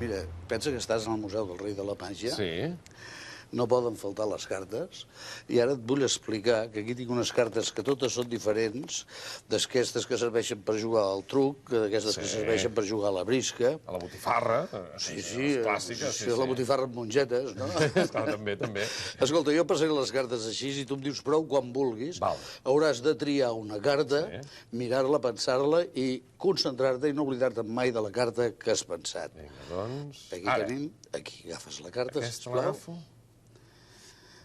Mira, pensa que estàs en el Museu del Rei de la Màgia. Sí. No poden faltar les cartes, i ara et vull explicar que aquí tinc unes cartes que totes són diferents, d'aquestes que serveixen per jugar al truc, d'aquestes que serveixen per jugar a la brisca. A la botifarra, Sí, les clàssiques. sí, la botifarra amb mongetes, no? Clar, també, també. Escolta, jo passaré les cartes així, i tu em dius prou quan vulguis. Val. Hauràs de triar una carta, mirar-la, pensar-la i concentrar-te i no oblidar-te mai de la carta que has pensat. Vinga, doncs... Aquí tenim, aquí agafes la carta, Aquesta sisplau. l'agafo.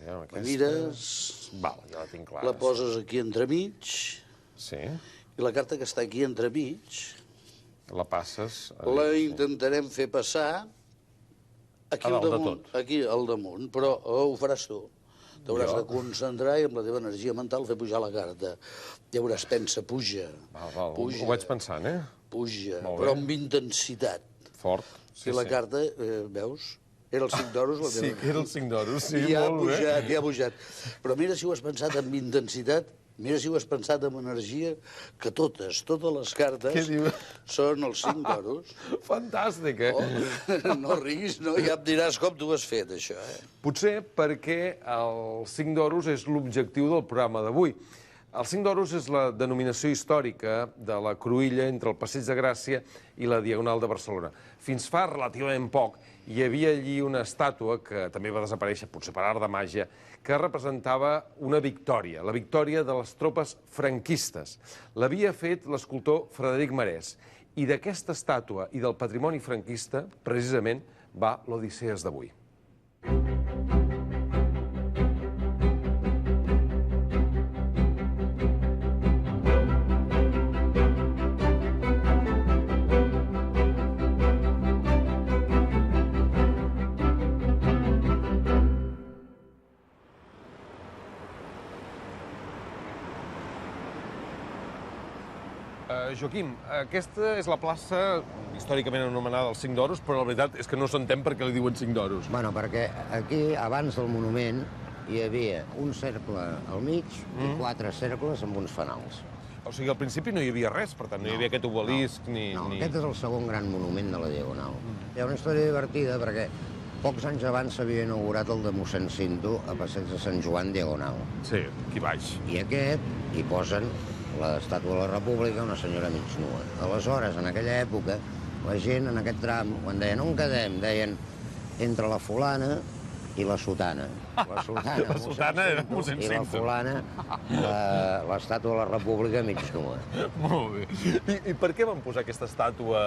La mires, Val, ja la tinc clara. la poses aquí entremig, Sí, i la carta que està aquí entremig la passes... la intentarem fer passar aquí A al dalt de damunt, tot. aquí al damunt, però ho faràs tu. T'hauràs Jo? de concentrar i amb la teva energia mental fer pujar la carta. Ja veuràs, pensa, puja, Val, puja, ho vaig pensant, puja, Molt bé. però amb intensitat. Fort. Sí, I la carta, veus, era el 5 d'oros. la Sí, teva. que era el 5 d'oros, sí, Ja ha molt bé. pujat, ja ha pujat. Però mira si ho has pensat amb intensitat, mira si ho has pensat amb energia, que totes les Què cartes diu? són els 5 d'oros. Fantàstic, Oh, no riguis, no? Ja em diràs com t'ho has fet, això, Potser perquè el 5 d'oros és l'objectiu del programa d'avui. El 5 d'oros és la denominació històrica de la cruïlla entre el Passeig de Gràcia i la Diagonal de Barcelona. Fins fa relativament poc hi havia allí una estàtua que també va desaparèixer, potser per art de màgia, que representava una victòria, la victòria de les tropes franquistes. L'havia fet l'escultor Frederic Marès. I d'aquesta estàtua i del patrimoni franquista, precisament, va l'Odissees d'avui. Joaquim, aquesta és la plaça històricament anomenada els 5 d'oros, però la veritat és que no s'entén per què li diuen 5 d'oros. Bueno, perquè aquí, abans del monument, hi havia un cercle al mig i 4 cercles amb uns fanals. O sigui, al principi no hi havia res, per tant, no hi havia aquest obelisc ni... No, aquest és el segon gran monument de la Diagonal. Hi ha una història divertida perquè pocs anys abans s'havia inaugurat el de mossèn Cinto a Passeig de Sant Joan Diagonal. Sí, aquí baix. I aquest hi posen l'estàtua de la República, una senyora mig nua. Aleshores, en aquella època, la gent en aquest tram, quan deien on quedem, deien entre la fulana i la sotana. La sotana, La sotana era mossèn i la Cinto. fulana, l'estàtua de la República mig nua. Molt bé. I per què van posar aquesta estàtua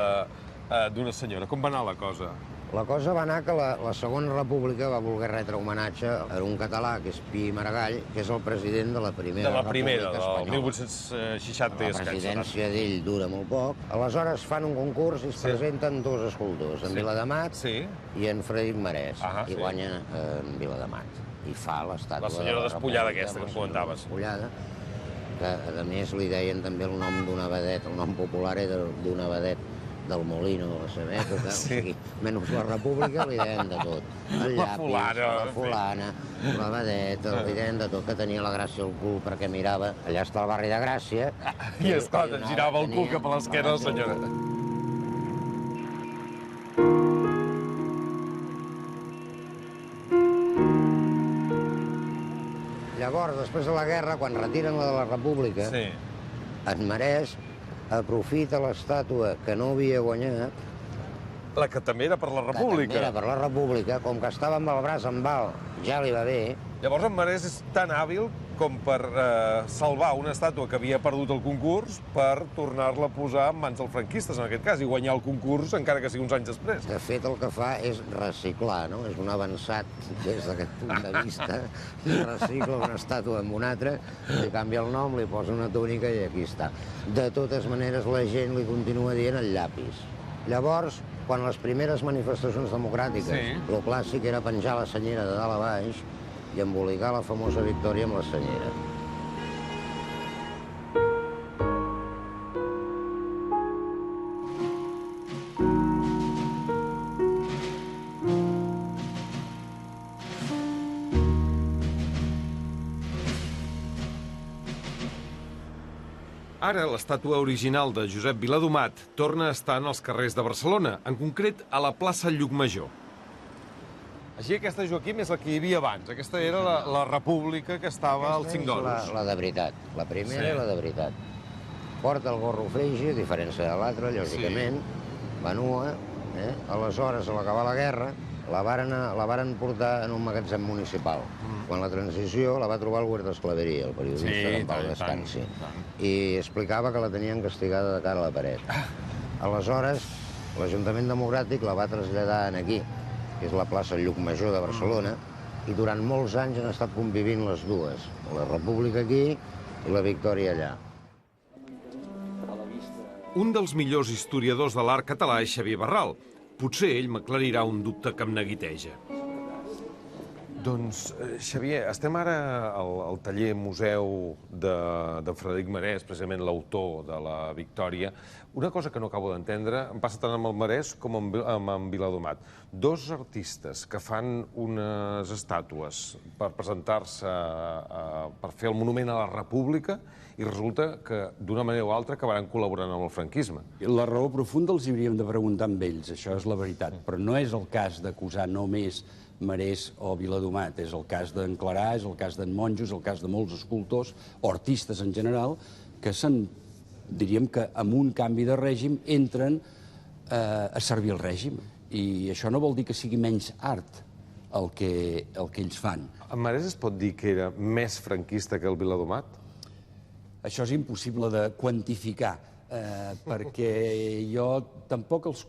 d'una senyora? Com va anar la cosa? La cosa va anar que la Segona República va voler retre homenatge a un català, que és Pi i Maragall, que és el president de la Primera República Espanyola. del 1860 i La escaig. presidència d'ell dura molt poc. Aleshores fan un concurs i es presenten dos escultors, en Vilademat i en Frederic Marès, i guanya en Vilademat. I fa l'estàtua La senyora despullada aquesta que em comentaves. Despullada, que a més li deien també el nom d'una vedet, el nom popular era d'una vedet del Molino de la seva època, o sigui, menys la República li deien de tot. El llapis, la fulana, la vedeta, li deien de tot, que tenia la Gràcia al cul perquè mirava, allà està el barri de Gràcia. I esclar, girava el cul cap a l'esquerra la senyora. Llavors, després de la guerra, quan retiren la de la República, en Marès aprofita l'estàtua que no havia guanyat. La que també era per la República. Que també era per la República, com que estava amb el braç en val, ja li va bé. Llavors en Marès és tan hàbil com per salvar una estàtua que havia perdut el concurs per tornar-la a posar en mans dels franquistes, en aquest cas, i guanyar el concurs encara que sigui uns anys després. De fet, el que fa és reciclar, no? És un avançat des d'aquest punt de vista. Recicla una estàtua amb una altra, li canvia el nom, li posa una túnica i aquí està. De totes maneres, la gent li continua dient el llapis. Llavors, quan les primeres manifestacions democràtiques, el clàssic era penjar la senyera de dalt a baix i embolicar la famosa victòria amb la senyera. Ara, l'estàtua original de Josep Viladomat torna a estar en els carrers de Barcelona, en concret a la plaça Llucmajor. Així, aquesta, Joaquim, és la que hi havia abans. Aquesta era la república que estava al 5 d'Oros. La de veritat, la primera i la de veritat. Porta el gorro frigi, a diferència de l'altra, lògicament, va nua. Aleshores, a l'acabar la guerra, la varen portar en un magatzem municipal. Quan la transició la va trobar el Huertas Clavería, el periodista d'en Pau Descansi, i explicava que la tenien castigada de cara a la paret. Aleshores, l'Ajuntament Democràtic la va traslladar aquí, que és la plaça Llucmajor de Barcelona, i durant molts anys han estat convivint les dues, la República aquí i la Victòria allà. Un dels millors historiadors de l'art català és Xavier Barral. Potser ell m'aclarirà un dubte que em neguiteja. Doncs, Xavier, estem ara al taller museu de Frederic Marès, precisament l'autor de la Victòria. Una cosa que no acabo d'entendre, em passa tant amb el Marès com amb en Viladomat. Dos artistes que fan unes estàtues per presentar-se, per fer el monument a la República, i resulta que d'una manera o altra acabaran col·laborant amb el franquisme. La raó profunda els hauríem de preguntar amb ells, això és la veritat. Però no és el cas d'acusar només Marès o Viladomat, és el cas d'en Clarà, és el cas d'en Monjo, és el cas de molts escultors o artistes en general que diríem que amb un canvi de règim entren a servir el règim. I això no vol dir que sigui menys art el que ells fan. En Marès es pot dir que era més franquista que el Viladomat? Això és impossible de quantificar, perquè jo tampoc els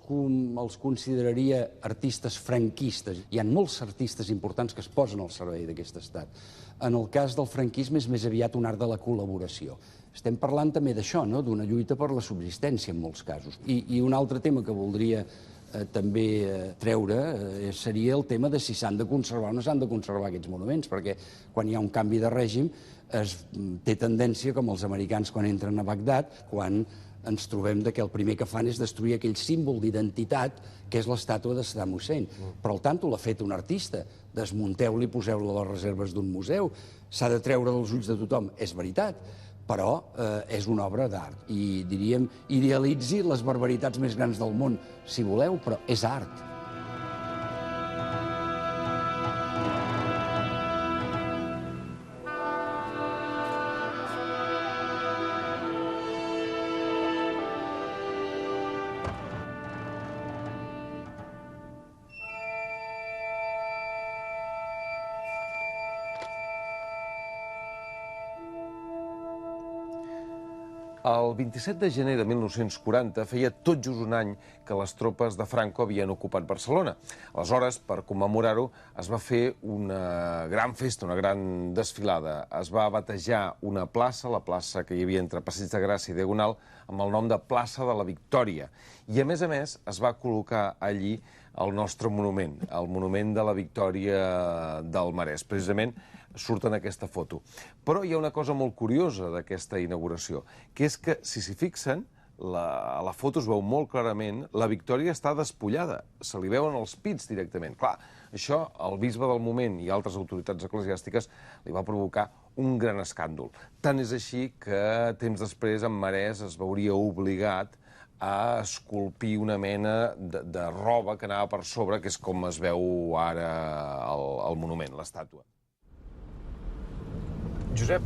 consideraria artistes franquistes. Hi ha molts artistes importants que es posen al servei d'aquest estat. En el cas del franquisme és més aviat un art de la col·laboració. Estem parlant també d'això, d'una lluita per la subsistència en molts casos. I un altre tema que voldria també treure seria el tema de si s'han de conservar o no s'han de conservar aquests monuments, perquè quan hi ha un canvi de règim té tendència, com els americans quan entren a Bagdad, quan ens trobem que el primer que fan és destruir aquell símbol d'identitat que és l'estàtua de Saddam Hussein. Però el tanto l'ha fet un artista. Desmunteu-la i poseu-la a les reserves d'un museu. S'ha de treure dels ulls de tothom, és veritat, però és una obra d'art. I diríem, idealitzi les barbaritats més grans del món, si voleu, però és art. El 27 de gener de 1940 feia tot just un any que les tropes de Franco havien ocupat Barcelona. Aleshores, per commemorar-ho, es va fer una gran festa, una gran desfilada. Es va batejar una plaça, la plaça que hi havia entre Passeig de Gràcia i Diagonal, amb el nom de Plaça de la Victòria. I, a més, es va col·locar allí el nostre monument, el monument de la Victòria del Marès. Precisament surt en aquesta foto. Però hi ha una cosa molt curiosa d'aquesta inauguració, que és que, si s'hi fixen, a la foto es veu molt clarament, la Victòria està despullada, se li veuen els pits directament. Clar, això el bisbe del moment i altres autoritats eclesiàstiques li va provocar un gran escàndol. Tant és així que temps després en Marès es veuria obligat a esculpir una mena de roba que anava per sobre, que és com es veu ara al monument, l'estàtua. Josep,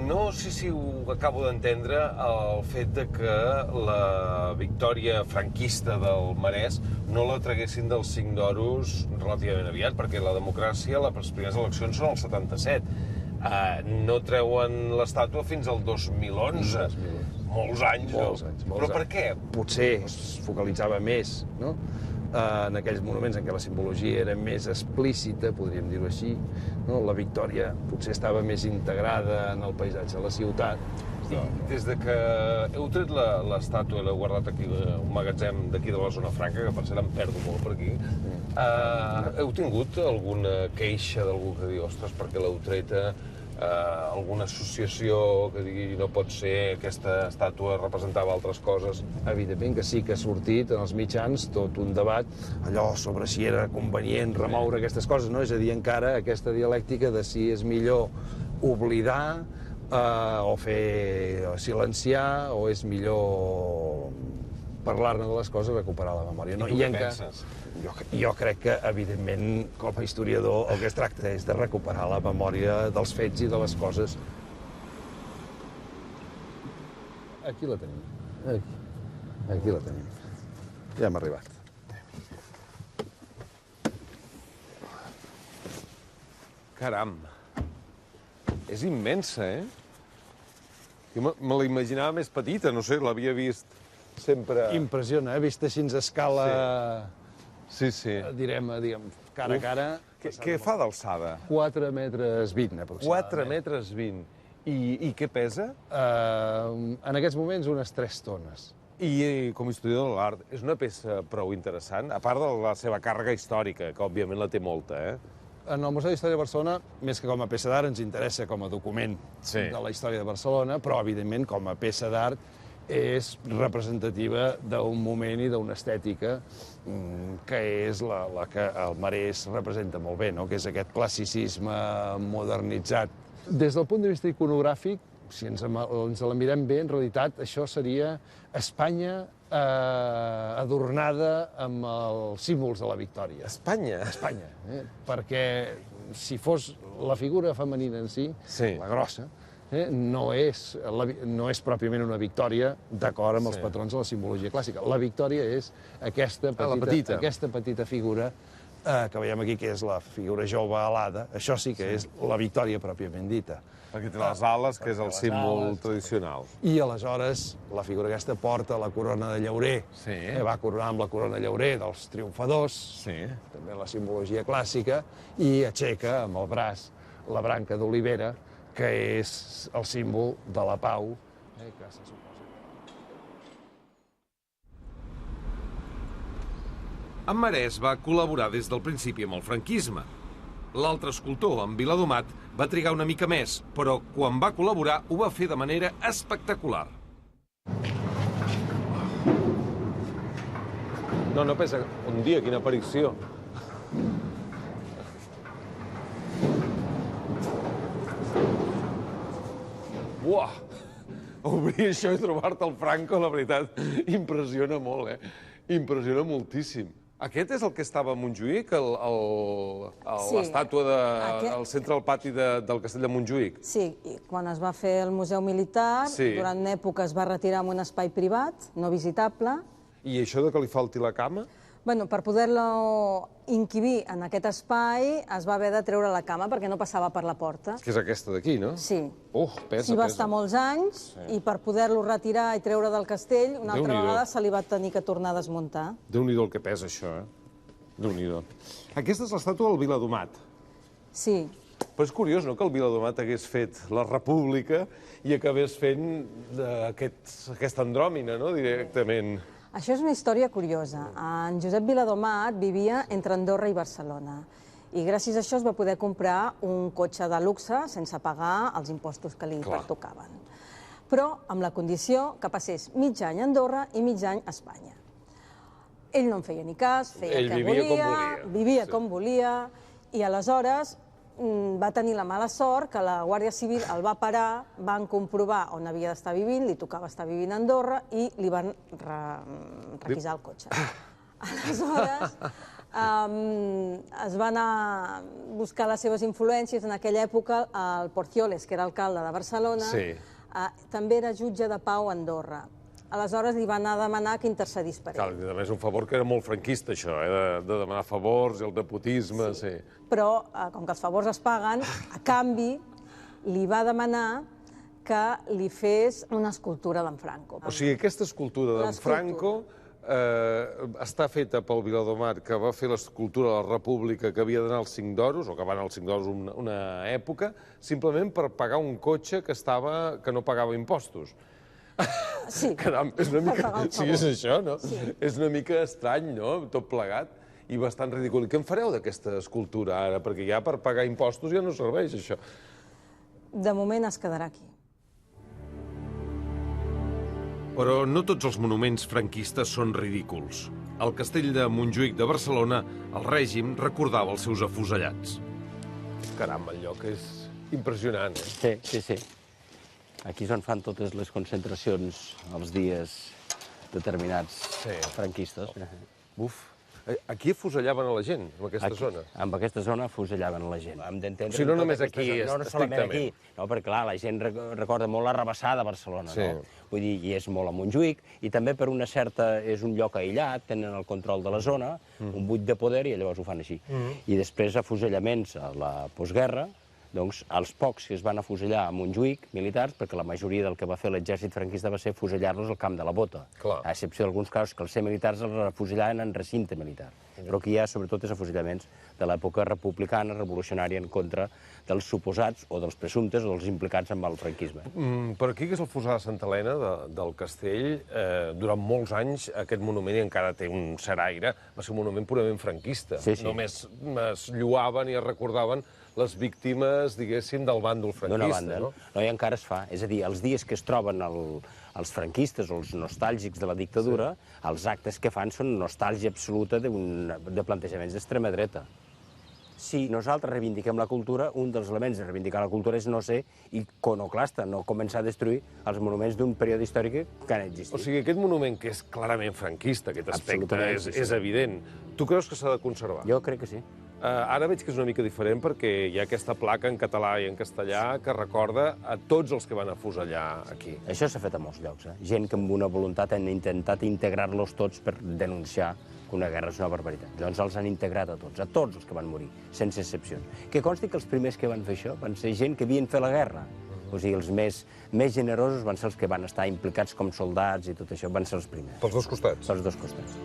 no sé si ho acabo d'entendre, el fet que la victòria franquista del Marès no la traguessin dels 5 d'oros relativament aviat, perquè la democràcia, les primeres eleccions són el 77. No treuen l'estàtua fins al 2011. Molts anys, no? Però per què? Potser es focalitzava més, no?, en aquells monuments en què la simbologia era més explícita, podríem dir-ho així, no? La Victòria potser estava més integrada en el paisatge de la ciutat. I des de que heu tret l'estàtua i l'heu guardat aquí, un magatzem d'aquí de la zona franca, que per cert em perdo molt per aquí, heu tingut alguna queixa d'algú que digui, ostres, perquè l'heu treta? Alguna associació que digui no pot ser, aquesta estàtua representava altres coses? Evidentment que sí, que ha sortit en els mitjans tot un debat allò sobre si era convenient remoure aquestes coses, no? És a dir, encara aquesta dialèctica de si és millor oblidar o fer silenciar, o és millor parlar-ne de les coses, recuperar la memòria. I tu què penses? Jo crec que, evidentment, com a historiador, el que es tracta és de recuperar la memòria dels fets i de les coses. Aquí la tenim. Aquí la tenim. Ja hem arribat. Caram. És immensa, eh? Jo me la imaginava més petita, no sé, l'havia vist sempre... Impressiona, vist així a escala, Sí, sí. direm, cara a cara. Què fa d'alçada? 4 metres 20, aproximadament. 4 metres 20. I què pesa? En aquests moments, unes 3 tones. I com a historiador de l'art, és una peça prou interessant, a part de la seva càrrega històrica, que òbviament la té molta, eh? En el Museu d'Història de Barcelona, més que com a peça d'art, ens interessa com a document Sí. de la història de Barcelona, però, evidentment, com a peça d'art, és representativa d'un moment i d'una estètica que és la que el Marès representa molt bé, no? Que és aquest classicisme modernitzat. Des del punt de vista iconogràfic, si ens la mirem bé, en realitat això seria Espanya adornada amb els símbols de la victòria. Espanya? Espanya, perquè si fos la figura femenina en si, Sí. la grossa, no és pròpiament una victòria d'acord amb els patrons de la simbologia clàssica. La victòria és aquesta petita figura que veiem aquí, que és la figura jove alada. Això sí que és la victòria pròpiament dita. Perquè té les ales, que és el símbol tradicional. I aleshores la figura aquesta porta la corona de llaurer. Sí. Va coronar amb la corona de llaurer dels triomfadors, Sí. també la simbologia clàssica, i aixeca amb el braç la branca d'olivera, que és el símbol de la pau, que se suposa. En Marès va col·laborar des del principi amb el franquisme. L'altre escultor, en Viladomat, va trigar una mica més, però quan va col·laborar ho va fer de manera espectacular. No pesa un dia, quina aparició. Buah! Obrir això i trobar-te el Franco, la veritat, impressiona molt, eh? Impressiona moltíssim. Aquest és el que estava a Montjuïc, l'estàtua al centre del pati del castell de Montjuïc? Sí, quan es va fer el Museu Militar, durant una època es va retirar en un espai privat, no visitable. I això de que li falti la cama? Bueno, per poder-lo inquibir en aquest espai es va haver de treure la cama perquè no passava per la porta. Que és aquesta d'aquí, no? Sí. Pesa, S'hi va estar molts anys i per poder-lo retirar i treure del castell, una altra vegada se li va tenir que tornar a desmuntar. Déu-n'hi-do el que pesa, això, eh? Déu-n'hi-do. Aquesta és l'estàtua del Viladomat. Sí. Però és curiós, no?, que el Viladomat hagués fet la República i acabés fent aquesta andròmina, no?, directament. Això és una història curiosa. En Josep Viladomat vivia entre Andorra i Barcelona i gràcies a això es va poder comprar un cotxe de luxe sense pagar els impostos que li pertocaven. Però amb la condició que passés mig any a Andorra i mig any a Espanya. Ell no en feia ni cas, feia el que volia, vivia com volia, i aleshores va tenir la mala sort que la Guàrdia Civil el va parar, van comprovar on havia d'estar vivint, li tocava estar vivint a Andorra i li van requisar el cotxe. Aleshores, es va anar a buscar les seves influències. En aquella època, el Porcioles, que era alcalde de Barcelona, també era jutge de pau a Andorra. Aleshores li va anar a demanar que intercedís per ell. Clar, a més, un favor que era molt franquista, això, de demanar favors i el nepotisme, sí. Però, com que els favors es paguen, a canvi li va demanar que li fes una escultura d'en Franco. O sigui, aquesta escultura d'en Franco està feta pel Viladomat, que va fer l'escultura de la República, que havia d'anar als 5 d'oros, o que va anar als 5 d'oros una època, simplement per pagar un cotxe que no pagava impostos. Sí. Caram, és una mica... Sí, és això, no? És una mica estrany, no?, tot plegat, i bastant ridícul. I què en fareu d'aquesta escultura ara? Perquè ja per pagar impostos ja no serveix, això. De moment es quedarà aquí. Però no tots els monuments franquistes són ridículs. Al castell de Montjuïc de Barcelona, el règim recordava els seus afusellats. Caram, el lloc és impressionant, eh? Sí. Aquí és on fan totes les concentracions els dies determinats franquistes. Buf. Aquí afusellaven a la gent, en aquesta zona? En aquesta zona afusellaven la gent. Hem d'entendre... O sigui, no només aquí, no solament aquí. No, perquè, clar, la gent recorda molt la Rabassada a Barcelona, no? Vull dir, i és molt a Montjuïc, i també per una certa... és un lloc aïllat, tenen el control de la zona, un buit de poder, i llavors ho fan així. I després afusellaments a la postguerra, doncs els pocs que es van afusellar a Montjuïc, militars, perquè la majoria del que va fer l'exèrcit franquista va ser fusellar-los al camp de la Bota. A excepció d'alguns casos que els ser militars els afusellaven en recinte militar. Però aquí hi ha sobretot els afusellaments de l'època republicana, revolucionària, en contra dels suposats o dels presumptes o dels implicats amb el franquisme. Per aquí, que és el fossar de Santa Helena del Castell, durant molts anys aquest monument, i encara té un cert aire, va ser un monument purament franquista. Només es lloaven i es recordaven les víctimes, diguéssim, del bàndol franquista, no? No, i encara es fa. És a dir, els dies que es troben els franquistes o els nostàlgics de la dictadura, els actes que fan són nostàlgia absoluta de plantejaments d'extrema dreta. Si nosaltres reivindiquem la cultura, un dels elements de reivindicar la cultura és no ser iconoclasta, no començar a destruir els monuments d'un període històric que han existit. O sigui, aquest monument, que és clarament franquista, aquest aspecte és evident, tu creus que s'ha de conservar? Jo crec que sí. Ara veig que és una mica diferent perquè hi ha aquesta placa en català i en castellà que recorda a tots els que van afusellar aquí. Això s'ha fet a molts llocs. Gent que amb una voluntat han intentat integrar-los tots per denunciar que una guerra és una barbaritat. Doncs els han integrat a tots els que van morir, sense excepcions. Que consti que els primers que van fer això van ser gent que havien fet la guerra. O sigui, els més generosos van ser els que van estar implicats com soldats i tot això, van ser els primers. Pels dos costats? Pels dos costats.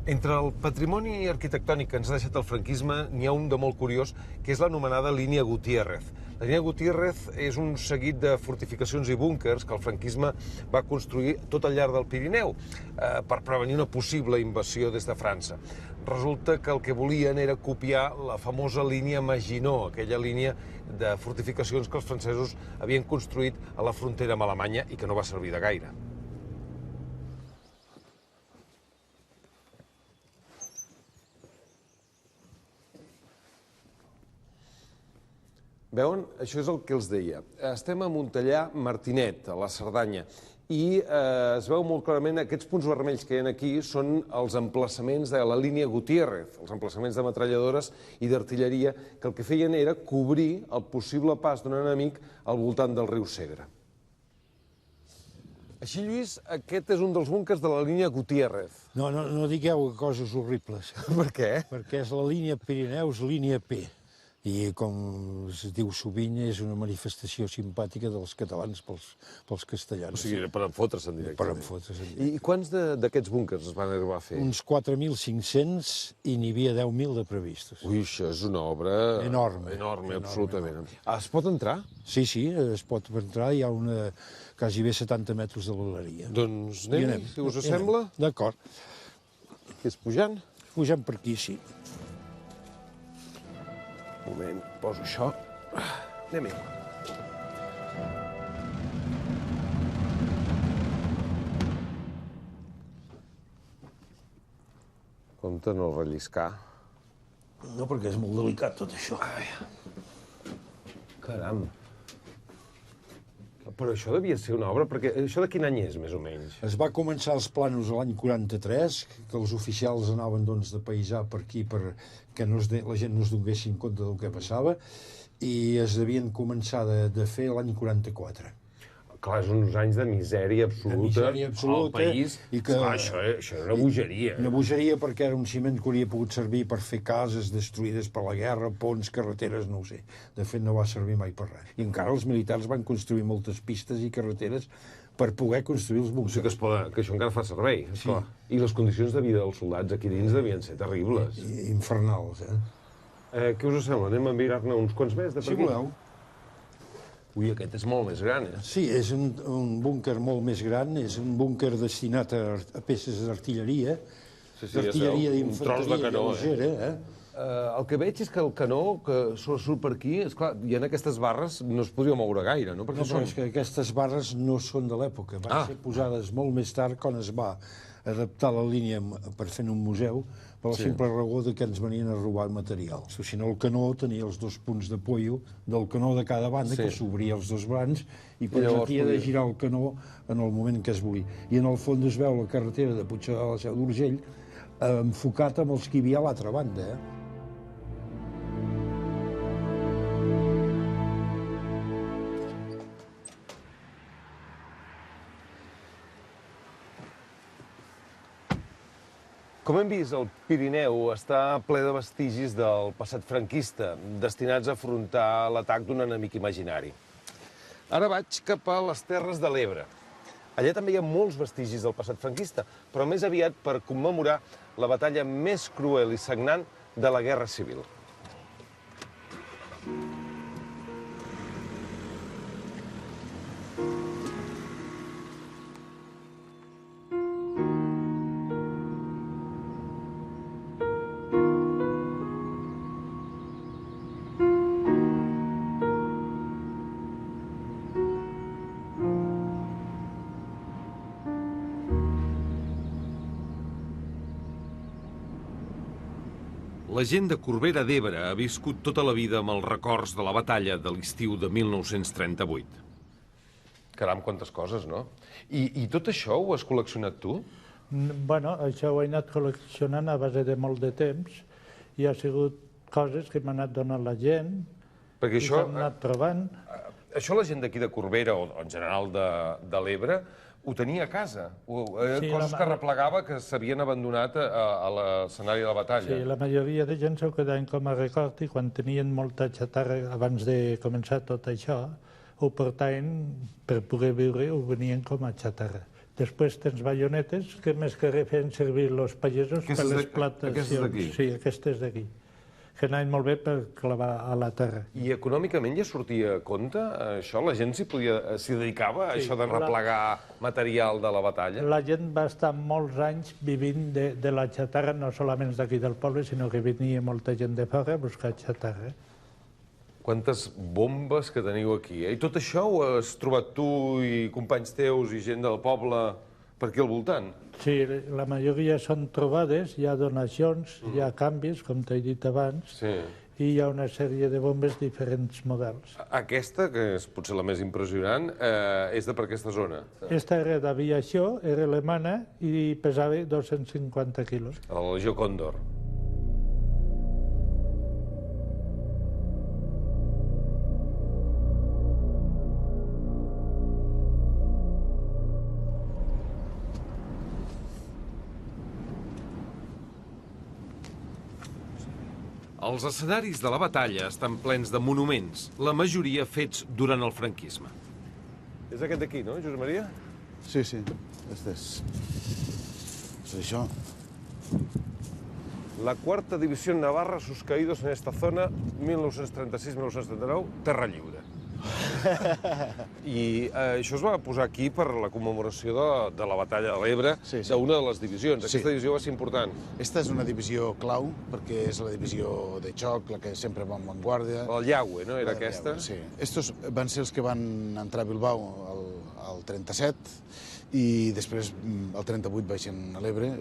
Entre el patrimoni arquitectònic que ens ha deixat el franquisme n'hi ha un de molt curiós, que és l'anomenada línia Gutiérrez. La línia Gutiérrez és un seguit de fortificacions i búnkers que el franquisme va construir tot al llarg del Pirineu per prevenir una possible invasió des de França. Resulta que el que volien era copiar la famosa línia Maginot, aquella línia de fortificacions que els francesos havien construït a la frontera amb Alemanya i que no va servir de gaire. Veuen? Això és el que els deia. Estem a Montellà Martinet, a la Cerdanya, i es veu molt clarament aquests punts vermells que hi ha aquí són els emplaçaments de la línia Gutiérrez, els emplaçaments de metralladores i d'artilleria, que el que feien era cobrir el possible pas d'un enemic al voltant del riu Segre. Així, Lluís, aquest és un dels búnkers de la línia Gutiérrez. No digueu coses horribles. Per què? Perquè és la línia Pirineus, línia P. I, com es diu sovint, és una manifestació simpàtica dels catalans pels castellans. O sigui, per enfotre's en directe. Per enfotre's en directe. I quants d'aquests búnkers es van arribar a fer? Uns 4.500 i n'hi havia 10.000 de previstos. Ui, això és una obra... Enorme. Enorme, absolutament. Es pot entrar? Sí, es pot entrar. Hi ha quasi bé 70 metres de galeria. Doncs anem, si us sembla. D'acord. Què és pujant? Pugem per aquí, sí. Un moment, poso això. Anem-hi. Compte no relliscar. No, perquè és molt delicat tot això. Caram. Però això devia ser una obra, perquè això de quin any és, més o menys? Es va començar els planos l'any 43, que els oficials anaven de paisà per aquí perquè la gent no es donguessin compte del que passava, i es devien començar de fer l'any 44. Clar, és uns anys de misèria absoluta al país. Clar, això era una bogeria. Una bogeria perquè era un ciment que hauria pogut servir per fer cases destruïdes per la guerra, ponts, carreteres, no ho sé. De fet, no va servir mai per res. I encara els militars van construir moltes pistes i carreteres per poder construir els búnkers. O sigui que això encara fa servei. Sí. I les condicions de vida dels soldats aquí dins devien ser terribles. Infernals, Què us sembla? Anem a mirar-ne uns quants més de per aquí? Si voleu. Ui, aquest és molt més gran, Sí, és un búnquer molt més gran, és un búnquer destinat a peces d'artilleria, d'artilleria d'infanteria lleugera. El que veig és que el canó que surt per aquí, esclar, i en aquestes barres no es podria moure gaire, no? No, però és que aquestes barres no són de l'època, van ser posades molt més tard quan es va adaptar la línia per fer un museu per la simple raó que ens venien a robar material. Si no, el canó tenia els 2 punts d'apoyo del canó de cada banda, que s'obria els 2 brancs i permetia de girar el canó en el moment que es volia. I en el fons es veu la carretera de Puigcerdà a la Seu d'Urgell enfocat amb els que hi havia a l'altra banda. Com hem vist, el Pirineu està ple de vestigis del passat franquista, destinats a afrontar l'atac d'un enemic imaginari. Ara vaig cap a les Terres de l'Ebre. Allà també hi ha molts vestigis del passat franquista, però més aviat per commemorar la batalla més cruel i sagnant de la Guerra Civil. La gent de Corbera d'Ebre ha viscut tota la vida amb els records de la batalla de l'estiu de 1938. Caram, quantes coses, no? I tot això ho has col·leccionat tu? Bueno, això ho he anat col·leccionant a base de molt de temps i ha sigut coses que m'ha anat donant la gent i que hem anat trobant. Això la gent d'aquí de Corbera, o en general de l'Ebre, ho tenia a casa. Coses que replegava que s'havien abandonat a l'escenari de la batalla. Sí, la majoria de gent s'ho quedaven com a record i quan tenien molta xatarra abans de començar tot això, ho portaven per poder viure, ho venien com a xatarra. Després tens baionetes que més que feien servir els pagesos per les plantacions. Aquestes d'aquí? Sí, aquestes d'aquí, que anaven molt bé per clavar a la terra. I econòmicament ja sortia a compte això? La gent s'hi dedicava a això de replegar material de la batalla? La gent va estar molts anys vivint de la xatarra, no solament d'aquí del poble, sinó que venia molta gent de fora a buscar xatarra. Quantes bombes que teniu aquí, eh? I tot això ho has trobat tu i companys teus i gent del poble per aquí al voltant? Sí, la majoria són trobades, hi ha donacions, hi ha canvis, com t'he dit abans, i hi ha una sèrie de bombes diferents models. Aquesta, que és potser la més impressionant, és de per aquesta zona? Aquesta era d'aviació, era alemana i pesava 250 quilos. La Legió Còndor. Els escenaris de la batalla estan plens de monuments, la majoria fets durant el franquisme. És aquest d'aquí, no, Josep Maria? Sí, sí, este és això. La Cuarta División Navarra, sus caídos en esta zona, 1936-1939, Terra Lliure. I això es va posar aquí per la commemoració de la batalla de l'Ebre, d'una de les divisions. Aquesta divisió va ser important. Esta és una divisió clau, perquè és la divisió de xoc, la que sempre va en vanguardia. El Llaue, no? Era aquesta? Sí. Estos van ser els que van entrar a Bilbao al 37 i després, el 38, baixen a l'Ebre.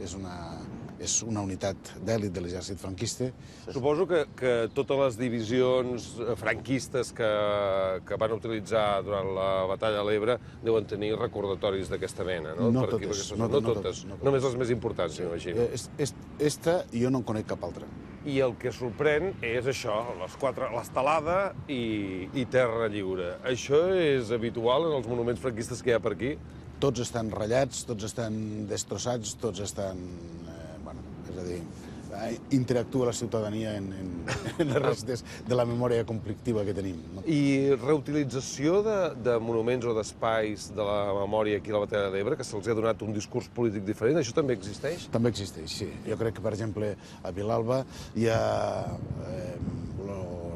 És una unitat d'èlit de l'exèrcit franquista. Suposo que totes les divisions franquistes que van utilitzar durant la batalla de l'Ebre deuen tenir recordatoris d'aquesta mena, no? No totes. No totes. Només les més importants, m'imagino. Esta jo no en conec cap altra. I el que sorprèn és això, l'estelada i Terra Lliure. Això és habitual en els monuments franquistes que hi ha per aquí? Tots estan ratllats, tots estan destrossats, tots estan... és a dir, interactua la ciutadania en les restes de la memòria conflictiva que tenim. I reutilització de monuments o d'espais de la memòria aquí a la batalla de l'Ebre, que se'ls ha donat un discurs polític diferent, això també existeix? També existeix, sí. Jo crec que, per exemple, a Vilalba hi ha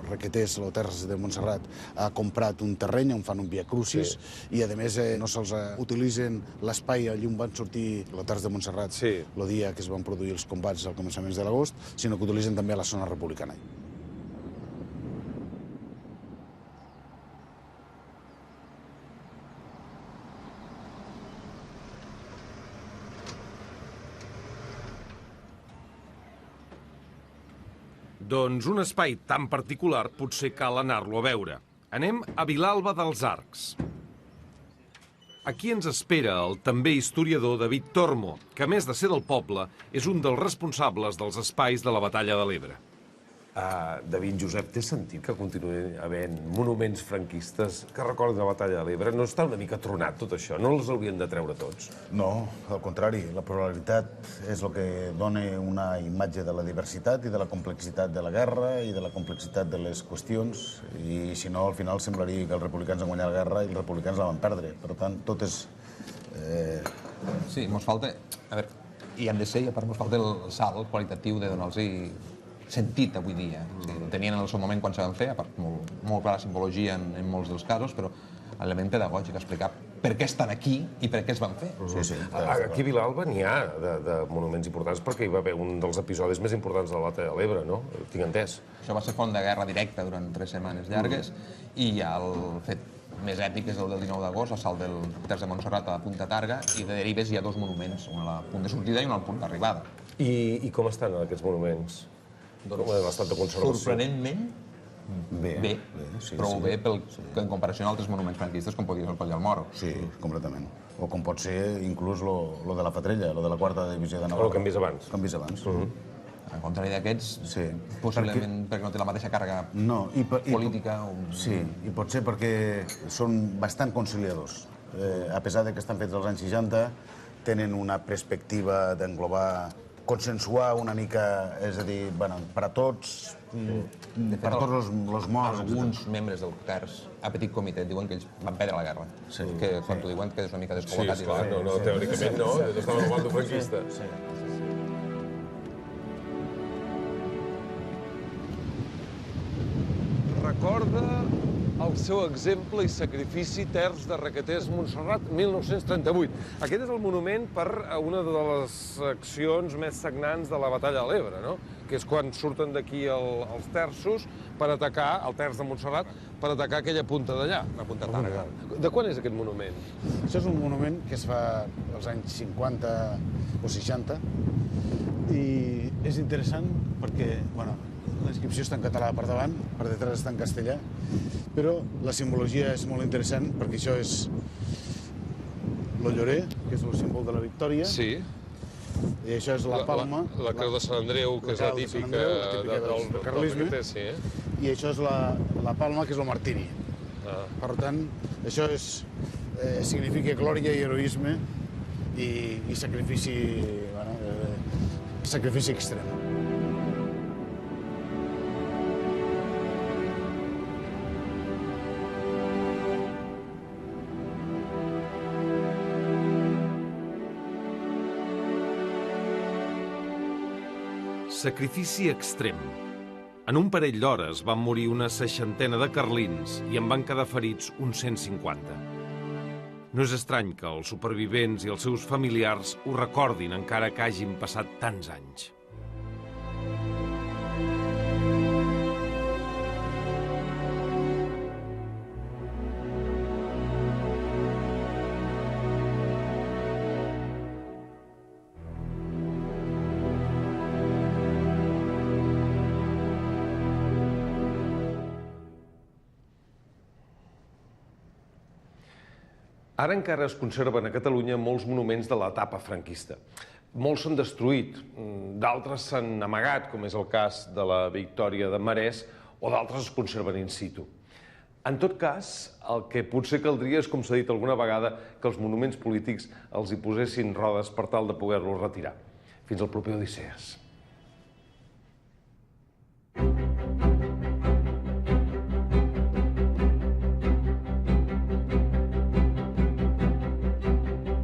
Requetés, o Terres de Montserrat, ha comprat un terreny on fan un Via Crucis i, a més, no se'ls utilitzen l'espai allà on van sortir les Terres de Montserrat el dia que es van produir els combats al començament de l'agost, sinó que utilitzen també a la zona republicana. Doncs un espai tan particular potser cal anar-lo a veure. Anem a Vilalba dels Arcs. Aquí ens espera el també historiador David Tormo, que a més de ser del poble, és un dels responsables dels espais de la Batalla de l'Ebre. David, Josep, té sentit que continuï havent monuments franquistes que recordin la Batalla de l'Ebre? No està una mica tronat tot això? No els haurien de treure tots? No, al contrari. La pluralitat és el que dona una imatge de la diversitat i de la complexitat de la guerra i de la complexitat de les qüestions. I si no, al final semblaria que els republicans han guanyat la guerra i els republicans la van perdre. Per tant, tot és... Sí, mos falta... A veure, hi han de ser, i a part mos falta el salt qualitatiu de donar-los sentit avui dia. Ho tenien en el seu moment quan se van fer, a part molt clara simbologia en molts dels casos, però element pedagògic, explicar per què estan aquí i per què es van fer. Aquí a Vilalba n'hi ha de monuments importants perquè hi va haver un dels episodis més importants de la Batalla de l'Ebre, no? Tinc entès. Això va ser font de guerra directa durant 3 setmanes llargues i ja el fet més èpic és el del 19 d'agost, l'assalt del Terç de Montserrat a la Punta Targa, i de derives hi ha 2 monuments, un a la punt de sortida i un al punt d'arribada. I com estan aquests monuments? Com és l'estat de conservació? Sorprenentment bé, prou bé en comparació amb altres monuments franquistes com podria ser el Coll del Moro. Sí, completament. O com pot ser inclús lo de la Fatrella, lo de la 4a Divisió de Navarra. O el que hem vist abans. Que hem vist abans. En contrari d'aquests, possiblement perquè no té la mateixa càrrega política. Sí, i potser perquè són bastant conciliadors. A pesar de que estan fets als anys 60, tenen una perspectiva d'englobar, consensuar una mica, és a dir, per a tots, per a tots els morts. Alguns membres del Terç, a petit comitè, diuen que ells van perdre la guerra. Que quan t'ho diuen que és una mica descol·locat. Sí, esclar, no, teòricament no, estaven al bando franquista. Recorda el seu exemple i sacrifici Terç de Requetés, Montserrat, 1938. Aquest és el monument per a una de les accions més sagnants de la Batalla de l'Ebre, no? Que és quan surten d'aquí els terços per atacar, el Terç de Montserrat, per atacar aquella punta d'allà. La Punta Targa. De quan és aquest monument? Això és un monument que es fa als anys 50 o 60 i és interessant perquè, bueno, la inscripció està en català per davant, per detrás està en castellà, però la simbologia és molt interessant perquè això és el llorer, que és el símbol de la victòria. Sí. I això és la palma. La creu de Sant Andreu, que és la típica del carlisme. I això és la palma, que és el martiri. Per tant, això significa glòria i heroisme i sacrifici extrem. Sacrifici extrem. En un parell d'hores van morir una 60ena de carlins i en van quedar ferits uns 150. No és estrany que els supervivents i els seus familiars ho recordin encara que hagin passat tants anys. Ara encara es conserven a Catalunya molts monuments de l'etapa franquista. Molts s'han destruït, d'altres s'han amagat, com és el cas de la Victòria de Marès, o d'altres es conserven in situ. En tot cas, el que potser caldria és, com s'ha dit alguna vegada, que els monuments polítics els hi posessin rodes per tal de poder-los retirar. Fins al proper Odissees.